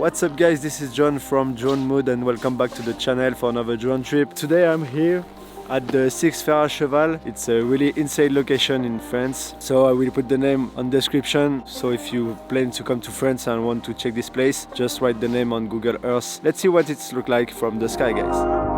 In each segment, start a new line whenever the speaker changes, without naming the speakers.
What's up guys, this is John from Drone Mood and welcome back to the channel for another drone trip. Today I'm here at the SIXT-FER-À-CHEVAL. It's a really insane location in France, so I will put the name on description, so if you plan to come to France and want to check this place, just write the name on Google Earth. Let's see what it looks like from the sky, guys.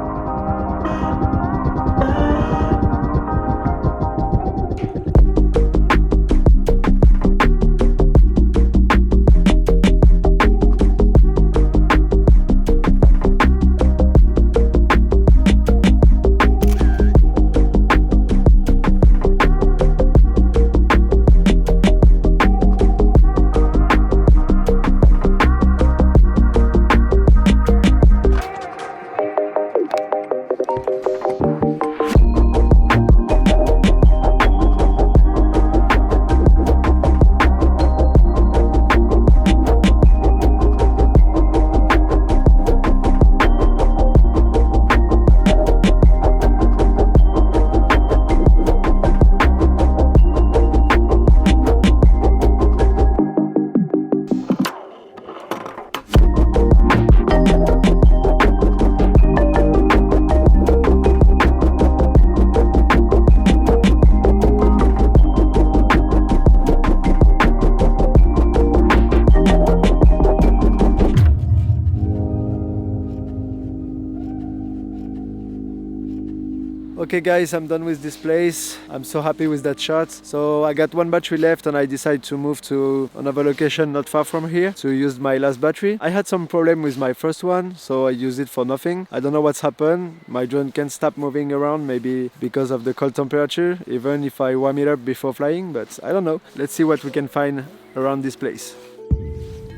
Okay guys, I'm done with this place. I'm so happy with that shot. So I got one battery left and I decided to move to another location not far from here to use my last battery. I had some problem with my first one, so I used it for nothing. I don't know what's happened. My drone can't stop moving around, maybe because of the cold temperature, even if I warm it up before flying, but I don't know. Let's see what we can find around this place.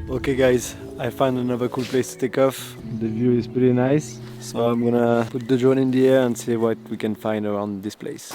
Okay guys, I found another cool place to take off. The view is pretty nice. So I'm gonna put the drone in the air and see what we can find around this place.